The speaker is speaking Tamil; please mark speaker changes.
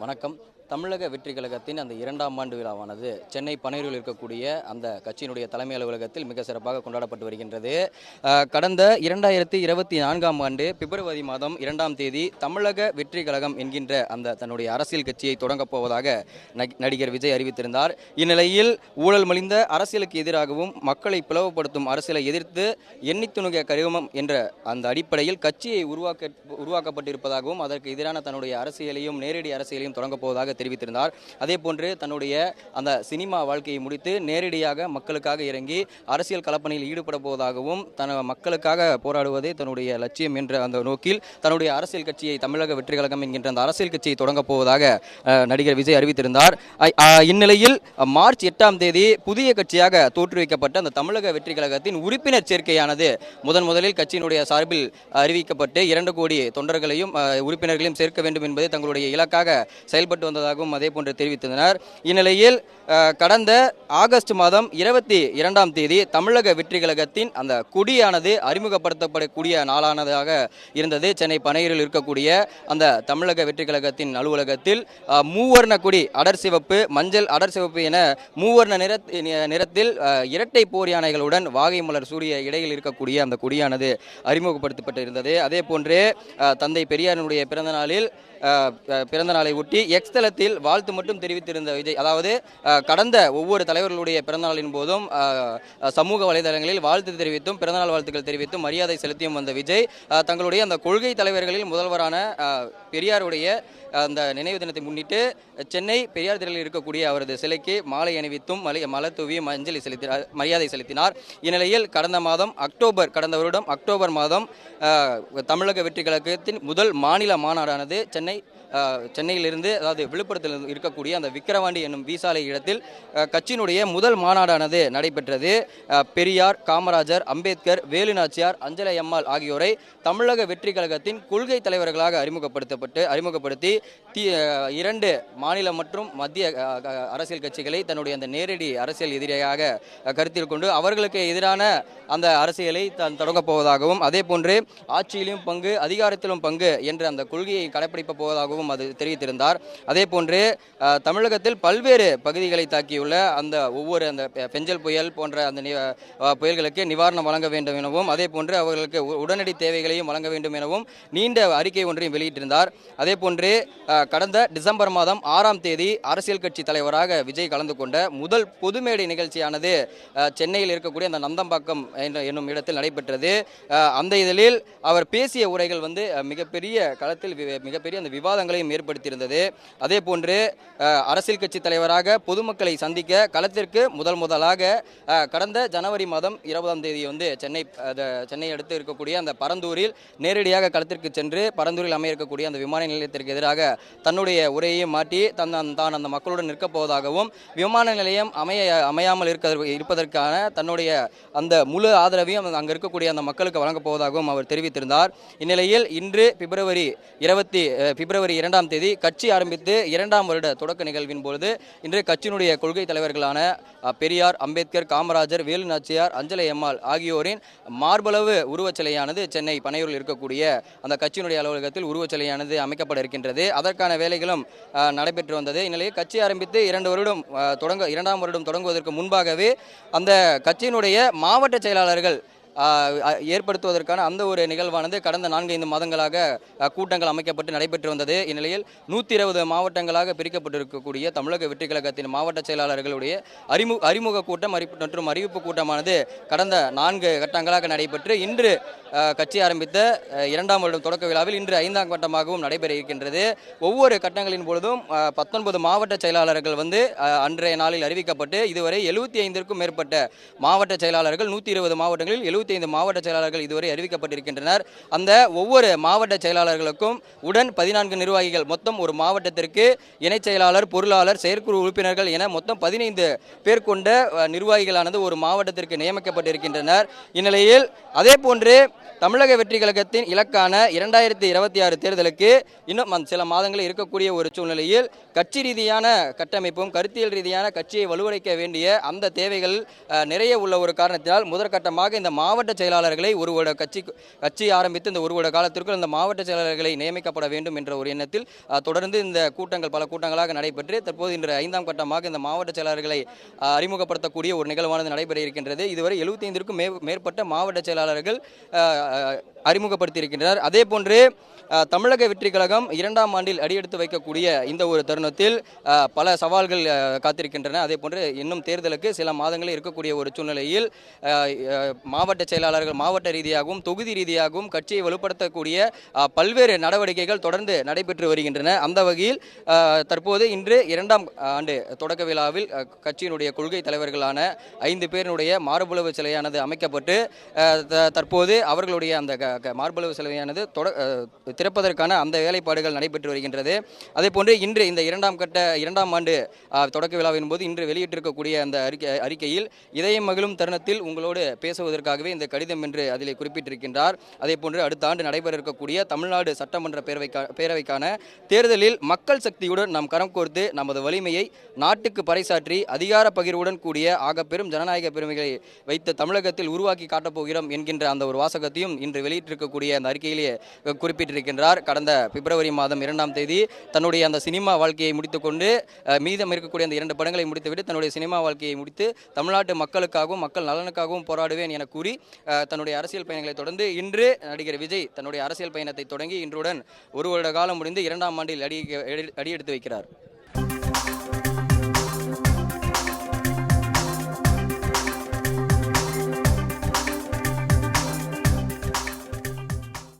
Speaker 1: வணக்கம். தமிழக வெற்றி கழகத்தின் அந்த 2ஆம் ஆண்டு விழாவானது சென்னை பனையூரில் இருக்கக்கூடிய அந்த கட்சியினுடைய தலைமை அலுவலகத்தில் மிக சிறப்பாக கொண்டாடப்பட்டு வருகின்றது. கடந்த 2024ஆம் ஆண்டு பிப்ரவரி மாதம் 2ஆம் தேதி தமிழக வெற்றி கழகம் என்கின்ற அந்த தன்னுடைய அரசியல் கட்சியை தொடங்கப் போவதாக நடிகர் விஜய் அறிவித்திருந்தார். இந்நிலையில் ஊழல் மலிந்த அரசியலுக்கு எதிராகவும் மக்களை பிளவுபடுத்தும் அரசியலை எதிர்த்து எண்ணித்துணுக கருமம் என்ற அந்த அடிப்படையில் கட்சியை உருவாக்கப்பட்டிருப்பதாகவும் அதற்கு எதிரான தன்னுடைய அரசியலையும் நேரடி அரசியலையும் தொடங்கப் போவதாக தெரிவித்திருந்தார். அதே போன்று தன்னுடைய அந்த சினிமா வாழ்க்கையை முடித்து நேரடியாக மக்களுக்காக இறங்கி அரசியல் களப்பணியில் ஈடுபட போவதாகவும் மக்களுக்காக போராடுவதே தன்னுடைய லட்சியம் என்ற அந்த நோக்கில் தன்னுடைய அரசியல் கட்சியை தமிழக வெற்றி கழகம் என்கின்ற அந்த அரசியல் கட்சியை தொடங்கப் போவதாக நடிகர் விஜய் அறிவித்திருந்தார். இந்நிலையில் மார்ச் 8ஆம் தேதி புதிய கட்சியாக தோற்றுவிக்கப்பட்ட அந்த தமிழக வெற்றி கழகத்தின் உறுப்பினர் சேர்க்கையானது முதலில் கட்சியினுடைய சார்பில் அறிவிக்கப்பட்டு 2 கோடி தொண்டர்களையும் உறுப்பினர்களையும் சேர்க்க வேண்டும் என்பது தங்களுடைய இலக்காக செயல்பட்டு வந்ததாகவும் அதே போன்று தெரிவித்தனர். இந்நிலையில் கடந்த ஆகஸ்ட் மாதம் 22ஆம் தேதி தமிழக வெற்றி கழகத்தின் அந்த கொடியானது அறிமுகப்படுத்தப்படக்கூடிய நாளானதாக இருந்தது. சென்னை பனையூரில் இருக்கக்கூடிய அந்த தமிழக வெற்றி கழகத்தின் அலுவலகத்தில் மூவர்ண கொடி அடர் சிவப்பு, மஞ்சள், அடர் சிவப்பு என மூவர்ண நிறத்தில் இரட்டை போர் யானைகளுடன் வாகை மலர் சூரிய இடையில் இருக்கக்கூடிய அந்த கொடியானது அறிமுகப்படுத்தப்பட்டிருந்தது. அதே போன்று தந்தை பெரியாரினுடைய பிறந்த நாளை ஒட்டி எக்ஸ் தளத்தில் வாழ்த்து மட்டும் தெரிவித்திருந்த விஜய், அதாவது கடந்த ஒவ்வொரு தலைவர்களுடைய பிறந்தநாளின் போதும் சமூக வலைதளங்களில் வாழ்த்து தெரிவித்தும் பிறந்தநாள் வாழ்த்துக்கள் தெரிவித்தும் மரியாதை செலுத்தியும் வந்த விஜய் தங்களுடைய அந்த கொள்கை தலைவர்களில் முதல்வரான பெரியாருடைய அந்த நினைவு தினத்தை முன்னிட்டு சென்னை பெரியார் திடலில் இருக்கக்கூடிய அவரது சிலைக்கு மாலை அணிவித்தும் மலர் தூவி மரியாதை செலுத்தினார். இந்நிலையில் கடந்த வருடம் அக்டோபர் மாதம் தமிழக வெற்றி கழகத்தின் முதல் மாநில மாநாடானது சென்னையிலிருந்து, அதாவது விழுப்புரத்தில் இருக்கக்கூடிய அந்த விக்கிரவாண்டி என்னும் வீசாலை இடத்தில் கட்சியினுடைய முதல் மாநாடானது நடைபெற்றது. பெரியார், காமராஜர், அம்பேத்கர், வேலுநாச்சியார், அஞ்சலை அம்மாள் ஆகியோரை தமிழக வெற்றி கழகத்தின் கொள்கை தலைவர்களாக அறிமுகப்படுத்தி 2 மாநில மற்றும் மத்திய அரசியல் கட்சிகளை தன்னுடைய அந்த நேரடி அரசியல் எதிரியாக கருத்தில் கொண்டு அவர்களுக்கு எதிரான அந்த அரசியலை தான் தொடங்கப் போவதாகவும் அதே போன்று ஆட்சியிலும் பங்கு, அதிகாரத்திலும் பங்கு என்ற அந்த கொள்கையை கடைபிடிக்கப் போவதாகவும் அது தெரிவித்திருந்தார். அதே போன்று தமிழகத்தில் பல்வேறு பகுதிகளை தாக்கியுள்ள அந்த ஒவ்வொரு அந்த பெஞ்சல் புயல் போன்ற அந்த புயல்களுக்கு நிவாரணம் வழங்க வேண்டும் எனவும் அதே போன்று அவர்களுக்கு உடனடி தேவைகளையும் வழங்க வேண்டும் எனவும் நீண்ட அறிக்கை ஒன்றையும் வெளியிட்டிருந்தார். அதே போன்று கடந்த டிசம்பர் மாதம் 6ஆம் தேதி அரசியல் கட்சி தலைவராக விஜய் கலந்து கொண்ட முதல் பொதுமேடை நிகழ்ச்சியானது சென்னையில் இருக்கக்கூடிய அந்த நந்தம்பாக்கம் என்னும் இடத்தில் நடைபெற்றது. அந்த இதழில் அவர் பேசிய உரைகள் மிகப்பெரிய களத்தில் மிகப்பெரிய அந்த விவாதங்களையும் ஏற்படுத்தியிருந்தது. அதே போன்று அரசியல் கட்சி தலைவராக பொதுமக்களை சந்திக்க களத்திற்கு முதலாக கடந்த ஜனவரி மாதம் 20ஆம் தேதி சென்னை அடுத்து இருக்கக்கூடிய அந்த பரந்தூரில் நேரடியாக களத்திற்கு சென்று பரந்தூரில் அமைய இருக்கக்கூடிய அந்த விமான நிலையத்திற்கு எதிராக தன்னுடைய உரையை மாற்றி தான் அந்த மக்களுடன் நிற்கப் போவதாகவும் விமான நிலையம் அமையாமல் இருப்பதற்கான தன்னுடைய அந்த முழு ஆதரவையும் அங்கு இருக்கக்கூடிய அந்த மக்களுக்கு வழங்கப் போவதாகவும் அவர் தெரிவித்திருந்தார். இந்நிலையில் இன்று பிப்ரவரி 2ஆம் தேதி கட்சி ஆரம்பித்து 2ஆம் வருட தொடக்க நிகழ்வின் பொழுது இன்று கட்சியினுடைய கொள்கை தலைவர்களான பெரியார், அம்பேத்கர், காமராஜர், வேலுநாச்சியார், அஞ்சலை அம்மாள் ஆகியோரின் மார்பளவு உருவச்சிலையானது சென்னை பனையூரில் இருக்கக்கூடிய அந்த கட்சியினுடைய அலுவலகத்தில் உருவச்சிலையானது அமைக்கப்பட இருக்கின்றது. அதற்கான வேலைகளும் நடைபெற்று வந்தது. இந்நிலையில் கட்சி ஆரம்பித்து 2ஆம் வருடம் தொடங்குவதற்கு முன்பாகவே அந்த கட்சியினுடைய மாவட்ட செயலாளர்கள் ஏற்படுத்துவதற்கான அந்த ஒரு நிகழ்வானது கடந்த 4-5 மாதங்களாக கூட்டங்கள் அமைக்கப்பட்டு நடைபெற்று வந்தது. இந்நிலையில் 120 மாவட்டங்களாக பிரிக்கப்பட்டிருக்கக்கூடிய தமிழக வெற்றி கழகத்தின் மாவட்ட செயலாளர்களுடைய அறிமுக கூட்டம் மற்றும் அறிவிப்பு கூட்டமானது கடந்த 4 கட்டங்களாக நடைபெற்று இன்று கட்சி ஆரம்பித்த 2ஆம் வருடம் தொடக்க விழாவில் இன்று 5ஆம் கட்டமாகவும் நடைபெற இருக்கின்றது. ஒவ்வொரு கட்டங்களின் பொழுதும் 19 மாவட்ட செயலாளர்கள் அன்றைய நாளில் அறிவிக்கப்பட்டு இதுவரை 75க்கும் மேற்பட்ட மாவட்ட செயலாளர்கள் 120 மாவட்டங்களில் 75 மாவட்ட செயலாளர்கள் இதுவரை அறிவிக்கப்பட்டிருக்கின்றனர். அந்த ஒவ்வொரு மாவட்ட செயலாளர்களுக்கும் உடன் 14 நிர்வாகிகள், மொத்தம் ஒரு மாவட்டத்திற்கு இணைச் செயலாளர், பொருளாளர், செயற்குழு உறுப்பினர்கள் என மொத்தம் 15 பேர் கொண்ட நிர்வாகிகளானது ஒரு மாவட்டத்திற்கு நியமிக்கப்பட்டிருக்கின்றனர். இந்நிலையில் அதே போன்று தமிழக வெற்றி கழகத்தின் இலக்கான 2026 தேர்தலுக்கு இன்னும் சில மாதங்களில் இருக்கக்கூடிய ஒரு சூழ்நிலையில் கட்சி ரீதியான கட்டமைப்பும் கருத்தியல் ரீதியான கட்சியை வலுவடைக்க வேண்டிய அந்த தேவைகள் நிறைய உள்ள ஒரு காரணத்தினால் முதற்கட்டமாக இந்த மாவட்ட செயலாளர்களை ஒரு வருட கட்சி ஆரம்பித்து இந்த ஒரு வருட காலத்திற்குள் அந்த மாவட்ட செயலாளர்களை நியமிக்கப்பட வேண்டும் என்ற ஒரு எண்ணத்தில் தொடர்ந்து இந்த கூட்டங்கள் பல கூட்டங்களாக நடைபெற்று தற்போது இன்று 5ஆம் கட்டமாக இந்த மாவட்ட செயலாளர்களை அறிமுகப்படுத்தக்கூடிய ஒரு நிகழ்வானது நடைபெற இருக்கின்றது. இதுவரை 75க்கும் மேற்பட்ட மாவட்ட செயலாளர்கள் அறிமுகப்படுத்தியிருக்கின்றனர். அதே போன்று தமிழக வெற்றி கழகம் 2ஆம் ஆண்டில் அடியெடுத்து வைக்கக்கூடிய இந்த ஒரு தருணத்தில் பல சவால்கள் காத்திருக்கின்றன. அதே போன்று இன்னும் தேர்தலுக்கு சில மாதங்களில் இருக்கக்கூடிய ஒரு சூழ்நிலையில் மாவட்ட செயலாளர்கள் மாவட்ட ரீதியாகவும் தொகுதி ரீதியாகவும் கட்சியை வலுப்படுத்தக்கூடிய பல்வேறு நடவடிக்கைகள் தொடர்ந்து நடைபெற்று வருகின்றன. அந்த வகையில் தற்போது இன்று 2ஆம் ஆண்டு தொடக்க விழாவில் கட்சியினுடைய கொள்கை தலைவர்களான 5 பேருடைய மார்பளவு சிலையானது அமைக்கப்பட்டு தற்போது அவர்களுடைய அந்த மார்பளவு சிலையானது திறப்பதற்கான அந்த வேலைப்பாடுகள் நடைபெற்று வருகின்றது. அதே போன்று இன்று இந்த 2ஆம் ஆண்டு தொடக்க விழாவின் போது இன்று வெளியிட்டிருக்கக்கூடிய அந்த அறிக்கையில் இதயம் மகிழும் தருணத்தில் உங்களோடு பேசுவதற்காகவே இந்த கடிதம் என்று அதில் குறிப்பிட்டிருக்கின்றார். அதே போன்று அடுத்த ஆண்டு நடைபெற இருக்கக்கூடிய தமிழ்நாடு சட்டமன்ற பேரவைக்கான தேர்தலில் மக்கள் சக்தியுடன் நாம் கரம் கோர்த்து நமது வலிமையை நாட்டுக்கு பறைசாற்றி அதிகார பகிர்வுடன் கூடிய ஆகப்பெரும் ஜனநாயக பெருமைகளை வைத்த தமிழகத்தில் உருவாக்கி காட்டப்போகிறோம் என்கின்ற அந்த ஒரு வாசகத்தையும் இன்று வெளியிட்டிருக்கக்கூடிய அந்த அறிக்கையிலேயே குறிப்பிட்டிருக்கின்றார். கடந்த பிப்ரவரி மாதம் 2ஆம் தேதி தன்னுடைய அந்த சினிமா வாழ்க்கையை முடித்துக்கொண்டு மீதம் இருக்கக்கூடிய அந்த 2 படங்களை முடித்துவிட்டு தன்னுடைய சினிமா வாழ்க்கையை முடித்து தமிழ்நாட்டு மக்களுக்காகவும் மக்கள் நலனுக்காகவும் போராடுவேன் என கூறி தன்னுடைய அரசியல் பயணங்களை தொடர்ந்து இன்று நடிகர் விஜய் தன்னுடைய அரசியல் பயணத்தை தொடங்கி இன்றுடன் ஒரு வருட காலம் முடிந்து 2ஆம் ஆண்டில் அடியெடுத்து வைக்கிறார்.